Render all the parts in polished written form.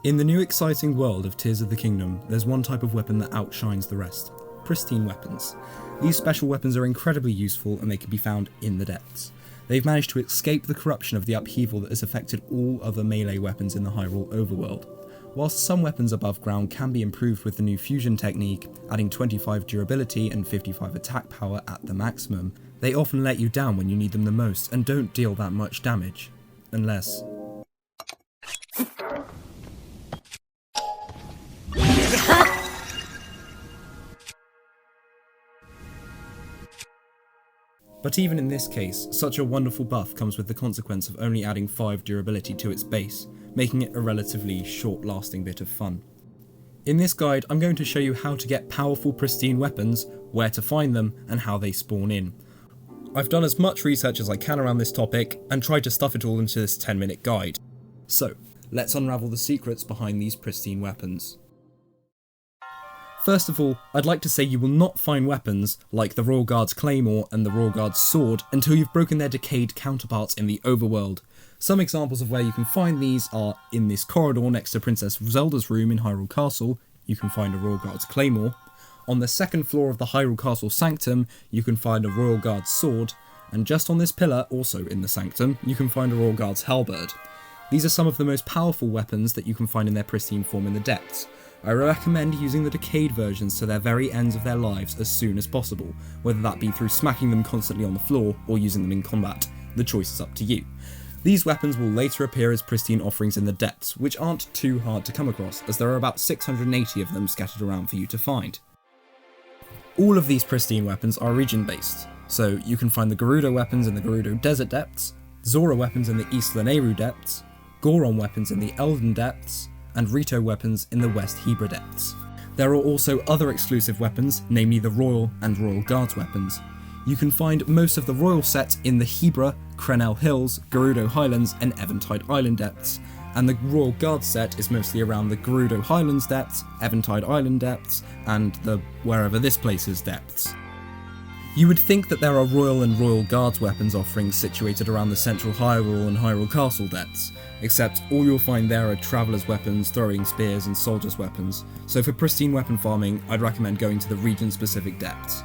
In the new exciting world of Tears of the Kingdom, there's one type of weapon that outshines the rest: pristine weapons. These special weapons are incredibly useful and they can be found in the depths. They've managed to escape the corruption of the upheaval that has affected all other melee weapons in the Hyrule overworld. Whilst some weapons above ground can be improved with the new fusion technique, adding 25 durability and 55 attack power at the maximum, they often let you down when you need them the most and don't deal that much damage. Unless... But even in this case, such a wonderful buff comes with the consequence of only adding 5 durability to its base, making it a relatively short-lasting bit of fun. In this guide, I'm going to show you how to get powerful pristine weapons, where to find them, and how they spawn in. I've done as much research as I can around this topic, and tried to stuff it all into this 10-minute guide. So, let's unravel the secrets behind these pristine weapons. First of all, I'd like to say you will not find weapons like the Royal Guard's Claymore and the Royal Guard's Sword until you've broken their decayed counterparts in the overworld. Some examples of where you can find these are in this corridor next to Princess Zelda's room in Hyrule Castle, you can find a Royal Guard's Claymore. On the second floor of the Hyrule Castle Sanctum, you can find a Royal Guard's Sword, and just on this pillar, also in the Sanctum, you can find a Royal Guard's Halberd. These are some of the most powerful weapons that you can find in their pristine form in the depths. I recommend using the decayed versions to their very ends of their lives as soon as possible, whether that be through smacking them constantly on the floor or using them in combat. The choice is up to you. These weapons will later appear as pristine offerings in the depths, which aren't too hard to come across, as there are about 680 of them scattered around for you to find. All of these pristine weapons are region based, so you can find the Gerudo weapons in the Gerudo Desert depths, Zora weapons in the East Lanayru depths, Goron weapons in the Elden depths, and Rito weapons in the West Hebra depths. There are also other exclusive weapons, namely the Royal and Royal Guards weapons. You can find most of the Royal set in the Hebra, Crenel Hills, Gerudo Highlands and Eventide Island depths, and the Royal Guard set is mostly around the Gerudo Highlands depths, Eventide Island depths, and the wherever this place is depths. You would think that there are Royal and Royal Guards weapons offerings situated around the central Hyrule and Hyrule Castle depths, except all you'll find there are Traveller's weapons, throwing spears and Soldiers' weapons, so for pristine weapon farming I'd recommend going to the region-specific depths.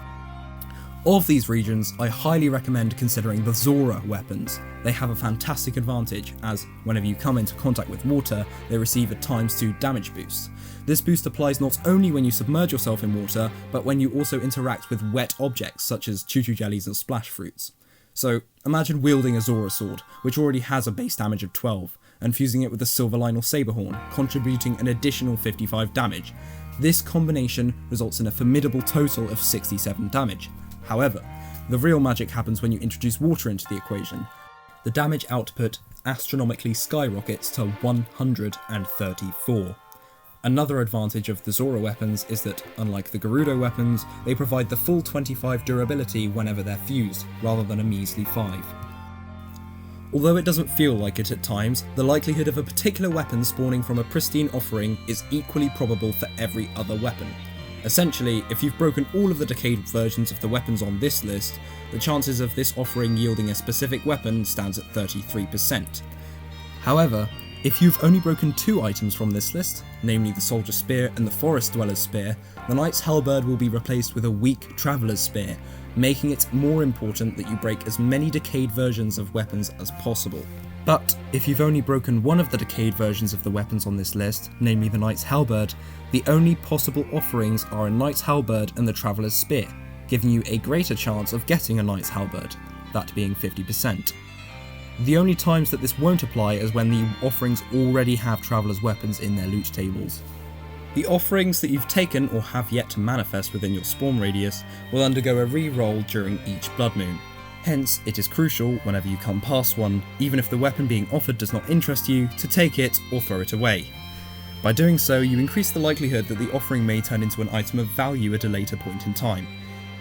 Of these regions, I highly recommend considering the Zora weapons. They have a fantastic advantage, as whenever you come into contact with water, they receive a ×2 damage boost. This boost applies not only when you submerge yourself in water, but when you also interact with wet objects such as choo-choo jellies or splash fruits. So, imagine wielding a Zora sword, which already has a base damage of 12, and fusing it with a Silverline or Saberhorn, contributing an additional 55 damage. This combination results in a formidable total of 67 damage. However, the real magic happens when you introduce water into the equation. The damage output astronomically skyrockets to 134. Another advantage of the Zora weapons is that, unlike the Gerudo weapons, they provide the full 25 durability whenever they're fused, rather than a measly 5. Although it doesn't feel like it at times, the likelihood of a particular weapon spawning from a pristine offering is equally probable for every other weapon. Essentially, if you've broken all of the decayed versions of the weapons on this list, the chances of this offering yielding a specific weapon stands at 33%. However, if you've only broken 2 items from this list, namely the Soldier Spear and the Forest Dweller's Spear, the Knight's Halberd will be replaced with a weak Traveller's Spear, making it more important that you break as many decayed versions of weapons as possible. But if you've only broken one of the decayed versions of the weapons on this list, namely the Knight's Halberd, the only possible offerings are a Knight's Halberd and the Traveller's Spear, giving you a greater chance of getting a Knight's Halberd, that being 50%. The only times that this won't apply is when the offerings already have Traveller's weapons in their loot tables. The offerings that you've taken or have yet to manifest within your spawn radius will undergo a re-roll during each Blood Moon. Hence, it is crucial, whenever you come past one, even if the weapon being offered does not interest you, to take it or throw it away. By doing so, you increase the likelihood that the offering may turn into an item of value at a later point in time.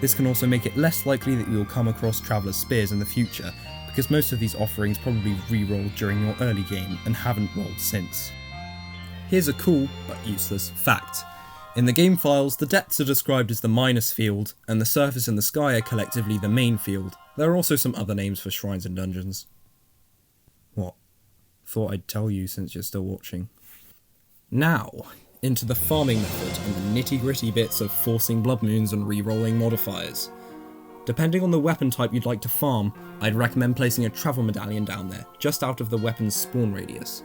This can also make it less likely that you will come across Traveller's Spears in the future, because most of these offerings probably re-rolled during your early game and haven't rolled since. Here's a cool, but useless, fact. In the game files, the depths are described as the minus field, and the surface and the sky are collectively the main field. There are also some other names for shrines and dungeons. What? Thought I'd tell you since you're still watching. Now, into the farming method and the nitty-gritty bits of forcing blood moons and re-rolling modifiers. Depending on the weapon type you'd like to farm, I'd recommend placing a travel medallion down there, just out of the weapon's spawn radius.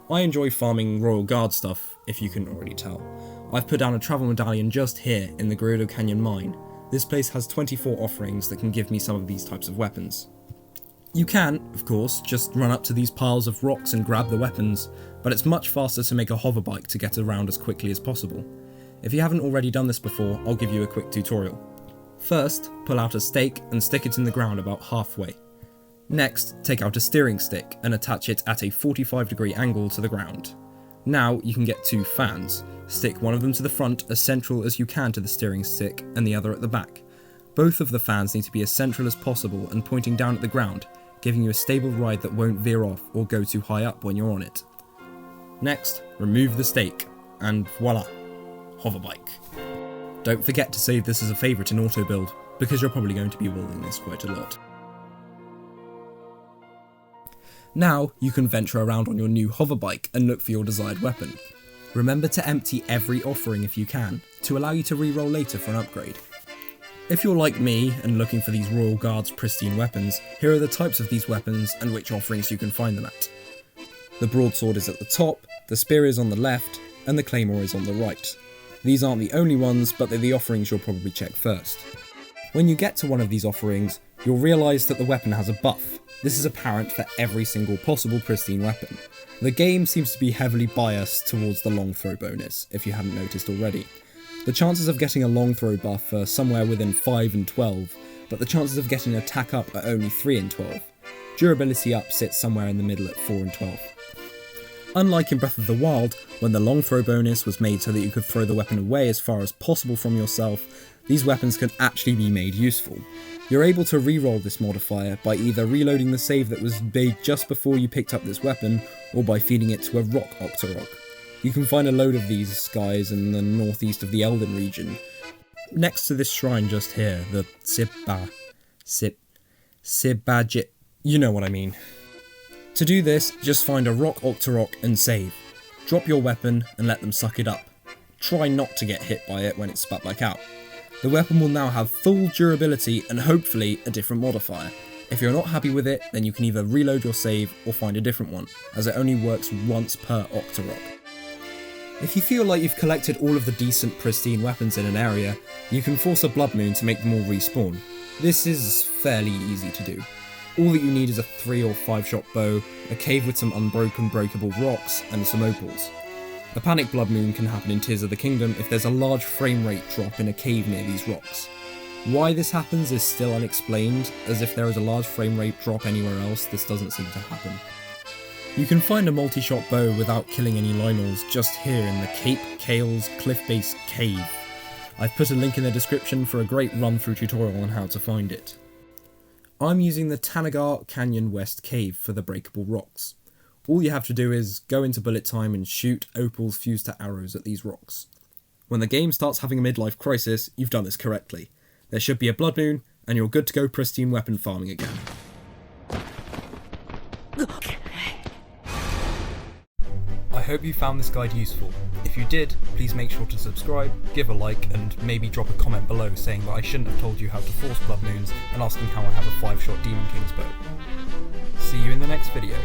I enjoy farming Royal Guard stuff, if you couldn't already tell. I've put down a travel medallion just here in the Grotto Canyon mine. This place has 24 offerings that can give me some of these types of weapons. You can, of course, just run up to these piles of rocks and grab the weapons, but it's much faster to make a hoverbike to get around as quickly as possible. If you haven't already done this before, I'll give you a quick tutorial. First, pull out a stake and stick it in the ground about halfway. Next, take out a steering stick and attach it at a 45-degree angle to the ground. Now you can get 2 fans. Stick one of them to the front as central as you can to the steering stick and the other at the back. Both of the fans need to be as central as possible and pointing down at the ground, giving you a stable ride that won't veer off or go too high up when you're on it. Next, remove the stake, and voila, hoverbike. Don't forget to save this as a favourite in auto build, because you're probably going to be building this quite a lot. Now you can venture around on your new hoverbike and look for your desired weapon. Remember to empty every offering if you can, to allow you to reroll later for an upgrade. If you're like me and looking for these Royal Guard's pristine weapons, here are the types of these weapons and which offerings you can find them at. The broadsword is at the top, the spear is on the left, and the claymore is on the right. These aren't the only ones, but they're the offerings you'll probably check first. When you get to one of these offerings, you'll realise that the weapon has a buff. This is apparent for every single possible pristine weapon. The game seems to be heavily biased towards the long throw bonus, if you haven't noticed already. The chances of getting a long throw buff are somewhere within 5 and 12, but the chances of getting attack up are only 3 and 12. Durability up sits somewhere in the middle at 4 and 12. Unlike in Breath of the Wild, when the long throw bonus was made so that you could throw the weapon away as far as possible from yourself, these weapons can actually be made useful. You're able to reroll this modifier by either reloading the save that was made just before you picked up this weapon, or by feeding it to a rock Octorok. You can find a load of these guys in the northeast of the Elden region. Next to this shrine just here, the Sibajit, you know what I mean. To do this, just find a rock Octorok and save. Drop your weapon and let them suck it up. Try not to get hit by it when it's spat back out. The weapon will now have full durability and hopefully a different modifier. If you're not happy with it, then you can either reload your save or find a different one, as it only works once per Octorok. If you feel like you've collected all of the decent pristine weapons in an area, you can force a blood moon to make them all respawn. This is fairly easy to do. All that you need is a 3 or 5 shot bow, a cave with some unbroken breakable rocks, and some opals. A panic blood moon can happen in Tears of the Kingdom if there's a large frame rate drop in a cave near these rocks. Why this happens is still unexplained, as if there is a large frame rate drop anywhere else, this doesn't seem to happen. You can find a multi-shot bow without killing any Lynels just here in the Cape Kales Cliff Base Cave. I've put a link in the description for a great run-through tutorial on how to find it. I'm using the Tanagar Canyon West Cave for the breakable rocks. All you have to do is go into bullet time and shoot opals fused to arrows at these rocks. When the game starts having a midlife crisis, you've done this correctly. There should be a blood moon, and you're good to go pristine weapon farming again. I hope you found this guide useful. If you did, please make sure to subscribe, give a like, and maybe drop a comment below saying that I shouldn't have told you how to force blood moons and asking how I have a 5-shot Demon King's bow. See you in the next video.